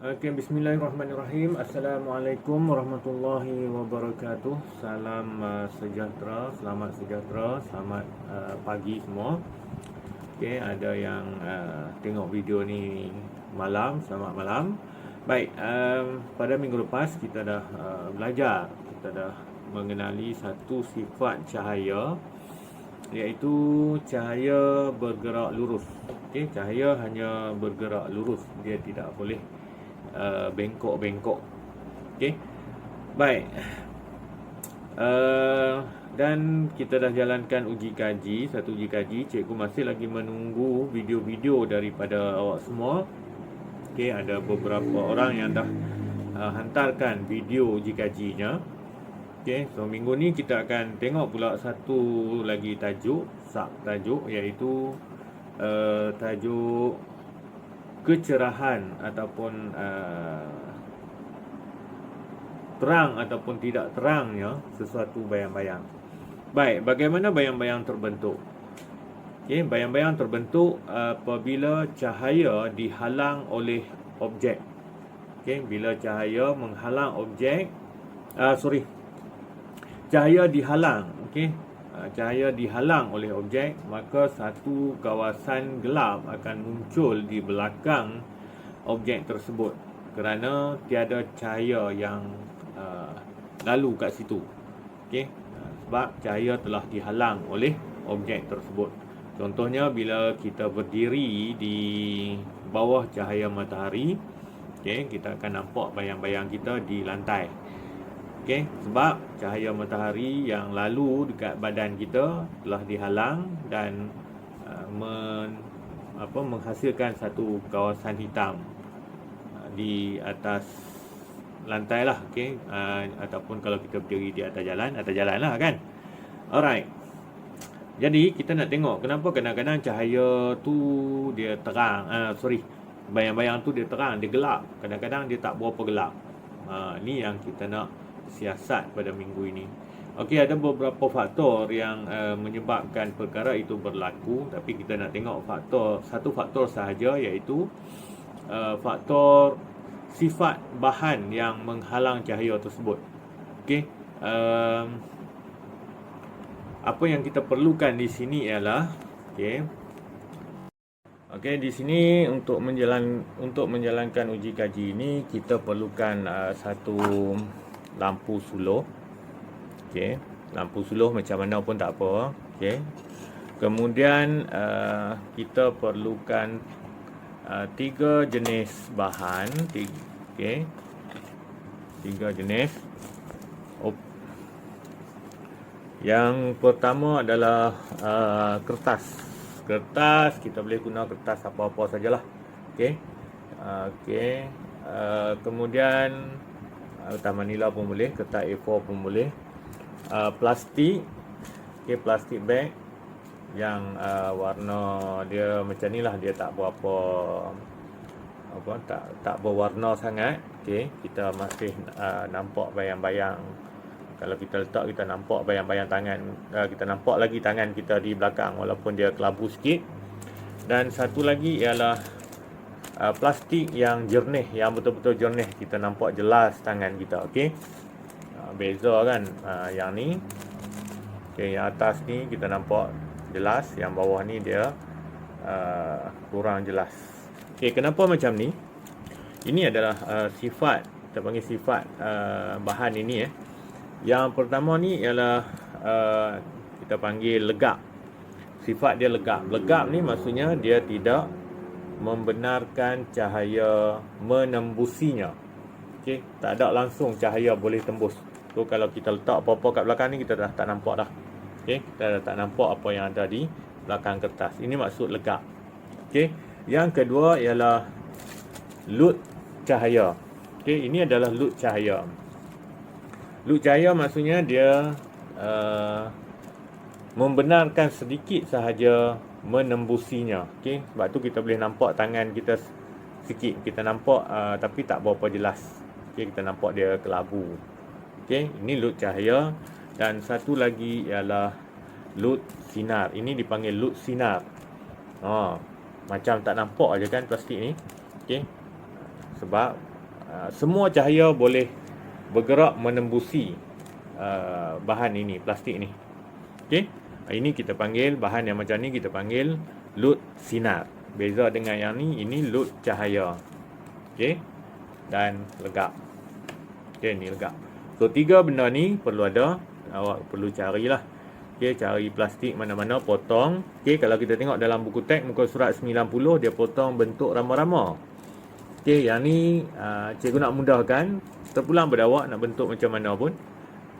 Okey, bismillahirrahmanirrahim. Assalamualaikum warahmatullahi wabarakatuh. Salam sejahtera, selamat sejahtera, selamat pagi semua. Okey, ada yang tengok video ni malam, selamat malam. Baik, pada minggu lepas kita dah belajar, kita dah mengenali satu sifat cahaya, iaitu cahaya bergerak lurus. Okey, cahaya hanya bergerak lurus, dia tidak boleh bengkok-bengkok. Okey. Baik. Dan kita dah jalankan uji kaji, satu uji kaji. Cikgu masih lagi menunggu video-video daripada awak semua. Okey, ada beberapa orang yang dah hantarkan video uji kajinya. Okey, so minggu ni kita akan tengok pula satu lagi tajuk, tajuk, iaitu tajuk kecerahan ataupun terang ataupun tidak terangnya sesuatu bayang-bayang. Baik, bagaimana bayang-bayang terbentuk? Okey, bayang-bayang terbentuk apabila cahaya dihalang oleh objek. Okey, bila cahaya menghalang objek, cahaya dihalang, okey. Cahaya dihalang oleh objek, maka satu kawasan gelap akan muncul di belakang objek tersebut kerana tiada cahaya yang lalu kat situ. Okey, sebab cahaya telah dihalang oleh objek tersebut. Contohnya bila kita berdiri di bawah cahaya matahari, okey, kita akan nampak bayang-bayang kita di lantai. Okey, sebab cahaya matahari yang lalu dekat badan kita telah dihalang dan menghasilkan satu kawasan hitam di atas lantai lah. Okey, ataupun kalau kita berdiri di atas jalan lah kan. Alright. Jadi kita nak tengok kenapa kadang-kadang cahaya tu dia terang, bayang-bayang tu dia terang, dia gelap. Kadang-kadang dia tak berapa gelap. Ni yang kita nak siasat pada minggu ini. Okey, ada beberapa faktor yang menyebabkan perkara itu berlaku, tapi kita nak tengok satu faktor sahaja, iaitu faktor sifat bahan yang menghalang cahaya tersebut. Okey, apa yang kita perlukan di sini ialah Okey, di sini untuk menjalankan uji kaji ini kita perlukan satu lampu suluh. Okey, lampu suluh macam mana pun tak apa. Okey. Kemudian kita perlukan 3 jenis bahan. Okey. 3 jenis. Yang pertama adalah kertas. Kertas kita boleh guna kertas apa-apa sajalah. Okey. Okey. Kemudian kertas manila pun boleh, kertas A4 pun boleh. Plastik, okey, plastik bag yang warna dia macam ni lah, dia tak berapa tak berwarna sangat. Okey, kita masih nampak bayang-bayang. Kalau kita letak, kita nampak bayang-bayang tangan, kita nampak lagi tangan kita di belakang walaupun dia kelabu sikit. Dan satu lagi ialah plastik yang jernih, yang betul-betul jernih, kita nampak jelas tangan kita. Okey, beza kan. Yang ni, okey, yang atas ni kita nampak jelas, yang bawah ni dia kurang jelas. Okey, kenapa macam ni? Ini adalah sifat, kita panggil sifat bahan ini. Yang pertama ni ialah kita panggil legap. Sifat dia legap. Legap ni maksudnya dia tidak membenarkan cahaya menembusinya. Okey, tak ada langsung cahaya boleh tembus. So kalau kita letak apa-apa kat belakang ni, kita dah tak nampak dah. Okey, kita dah tak nampak apa yang ada di belakang kertas. Ini maksud legap. Okey, yang kedua ialah lut cahaya. Okey, ini adalah lut cahaya. Lut cahaya maksudnya dia membenarkan sedikit sahaja menembusinya. Okey, sebab tu kita boleh nampak tangan kita sikit, kita nampak tapi tak berapa jelas. Okey, kita nampak dia kelabu. Okey, ini lut cahaya. Dan satu lagi ialah lut sinar. Ini dipanggil lut sinar. Macam tak nampak aja kan plastik ni. Okey, sebab semua cahaya boleh bergerak menembusi bahan ini, plastik ni. Okey. Ini kita panggil bahan yang macam ni kita panggil lut sinar. Beza dengan yang ni, ini lut cahaya. Okey. Dan legap. Okey, ni legap. So 3 benda ni perlu ada, awak perlu carilah. Okey, cari plastik mana-mana, potong. Okey, kalau kita tengok dalam buku teks muka surat 90 dia potong bentuk rama-rama. Okey, yang ni cikgu nak mudahkan. Terpulang pada awak nak bentuk macam mana pun.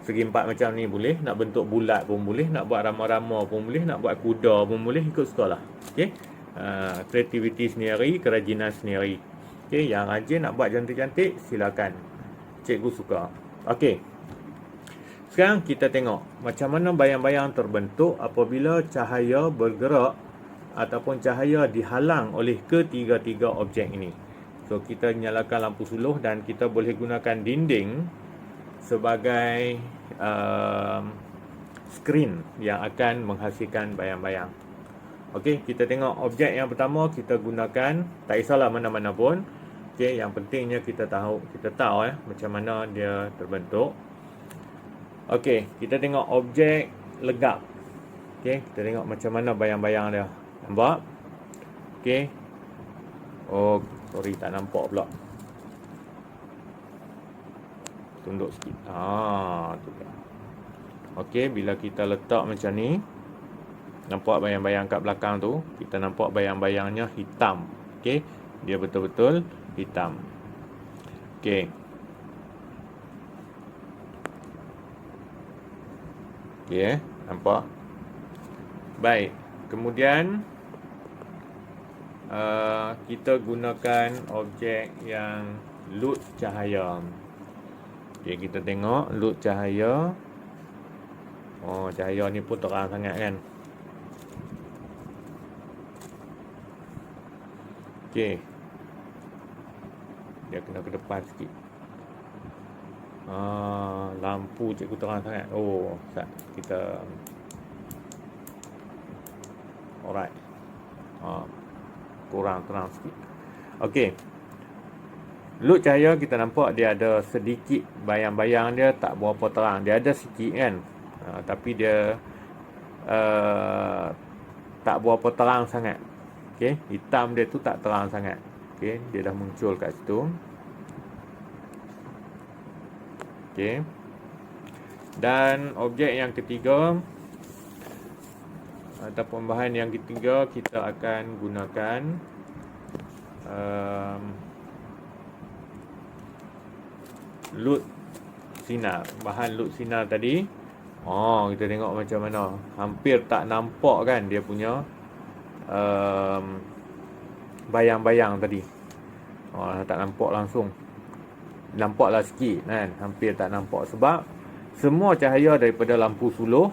Segi empat macam ni boleh, nak bentuk bulat pun boleh, nak buat rama-rama pun boleh, nak buat kuda pun boleh, ikut sukalah. Okey. Kreativiti sendiri, kerajinan sendiri. Okey, yang rajin nak buat cantik-cantik silakan. Cikgu suka. Okey. Sekarang kita tengok macam mana bayang-bayang terbentuk apabila cahaya bergerak ataupun cahaya dihalang oleh ketiga-tiga objek ini. So kita nyalakan lampu suluh dan kita boleh gunakan dinding sebagai skrin yang akan menghasilkan bayang-bayang. Okey, kita tengok objek yang pertama kita gunakan, tak kisahlah mana-mana pun. Okey, yang pentingnya kita tahu macam mana dia terbentuk. Okey, kita tengok objek legap. Okey, kita tengok macam mana bayang-bayang dia. Nampak? Okey. Oh, sorry tak nampak pula. Tunduk sikit. Tu dia. Okey, bila kita letak macam ni, nampak bayang-bayang kat belakang tu, kita nampak bayang-bayangnya hitam. Okey, dia betul-betul hitam. Okey. Okey, nampak? Baik. Kemudian kita gunakan objek yang lut cahaya. Okey, kita tengok lut cahaya. Oh, cahaya ni pun terang sangat kan. Okey. Dia kena ke depan sikit. Lampu cikgu terang sangat. Oh, kita alright. Kurang terang sikit. Okey. Lut cahaya kita nampak dia ada sedikit bayang-bayang dia tak berapa terang. Dia ada sikit kan. Tapi dia tak berapa terang sangat. Okey, hitam dia tu tak terang sangat. Okey, dia dah muncul kat situ. Okey. Dan objek yang ketiga ataupun bahan yang ketiga kita akan gunakan lut sinar. Bahan lut sinar tadi, kita tengok macam mana. Hampir tak nampak kan dia punya bayang-bayang tadi. Tak nampak langsung. Nampaklah sikit kan. Hampir tak nampak sebab semua cahaya daripada lampu suluh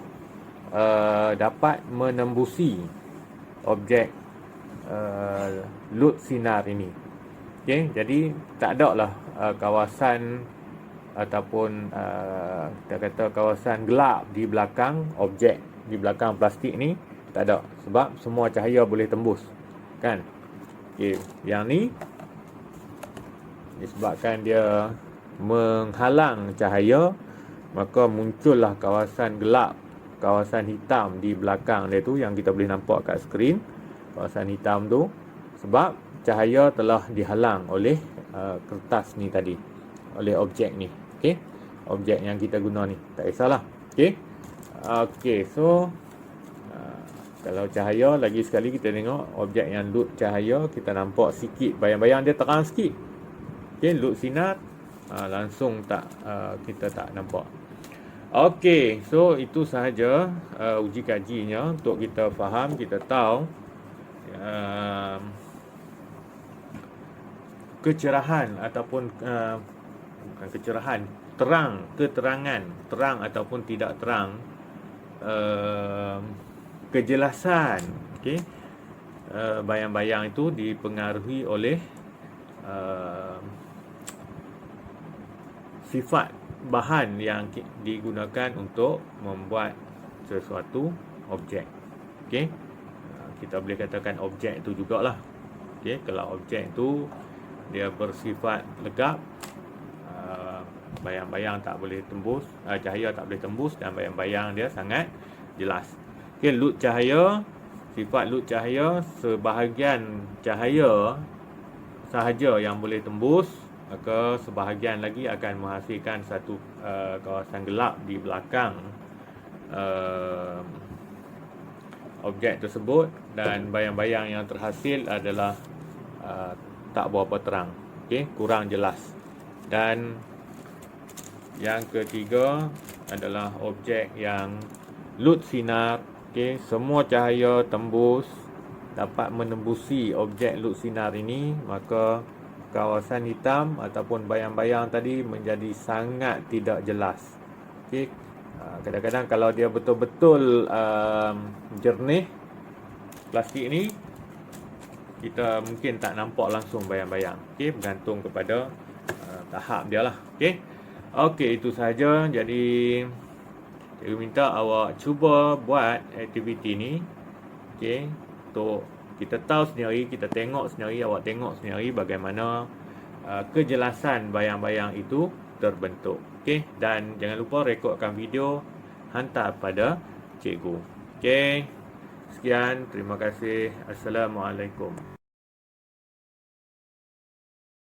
dapat menembusi objek lut sinar ini. Okey, jadi tak ada lah kawasan ataupun kita kata kawasan gelap di belakang objek, di belakang plastik ni tak ada, sebab semua cahaya boleh tembus kan. Okey, yang ni disebabkan dia menghalang cahaya, maka muncullah kawasan gelap, kawasan hitam di belakang dia tu yang kita boleh nampak kat skrin. Kawasan hitam tu sebab cahaya telah dihalang oleh kertas ni tadi, oleh objek ni. Okey, objek yang kita guna ni, tak kisahlah. Okey. Okey, so kalau cahaya lagi sekali kita tengok objek yang lut cahaya, kita nampak sikit bayang-bayang dia terang sikit. Okey, lut sinar langsung tak kita tak nampak. Okey, so itu sahaja uji kajinya untuk kita faham, kita tahu kecerahan ataupun bukan kecerahan, keterangan, terang ataupun tidak terang, kejelasan. Okey, bayang-bayang itu dipengaruhi oleh sifat bahan yang digunakan untuk membuat sesuatu objek. Okey, kita boleh katakan objek itu jugalah. Okey, kalau objek itu dia bersifat legap, bayang-bayang tak boleh tembus, cahaya tak boleh tembus, dan bayang-bayang dia sangat jelas. Okey, lut cahaya, sifat lut cahaya, sebahagian cahaya sahaja yang boleh tembus, maka sebahagian lagi akan menghasilkan satu kawasan gelap di belakang objek tersebut, dan bayang-bayang yang terhasil adalah tak berapa terang, okey, kurang jelas. Dan yang ketiga adalah objek yang lut sinar, okey, semua cahaya tembus dapat menembusi objek lut sinar ini, maka kawasan hitam ataupun bayang-bayang tadi menjadi sangat tidak jelas. Okey, kadang-kadang kalau dia betul-betul jernih plastik ni, kita mungkin tak nampak langsung bayang-bayang. Okey, bergantung kepada tahap dia lah. Okey. Okey, itu sahaja. Jadi saya minta awak cuba buat aktiviti ni. Okey, untuk kita tahu sendiri, kita tengok sendiri, awak tengok sendiri bagaimana kejelasan bayang-bayang itu terbentuk. Okey, dan jangan lupa rekodkan video, hantar pada cikgu. Okey. Sekian, terima kasih. Assalamualaikum.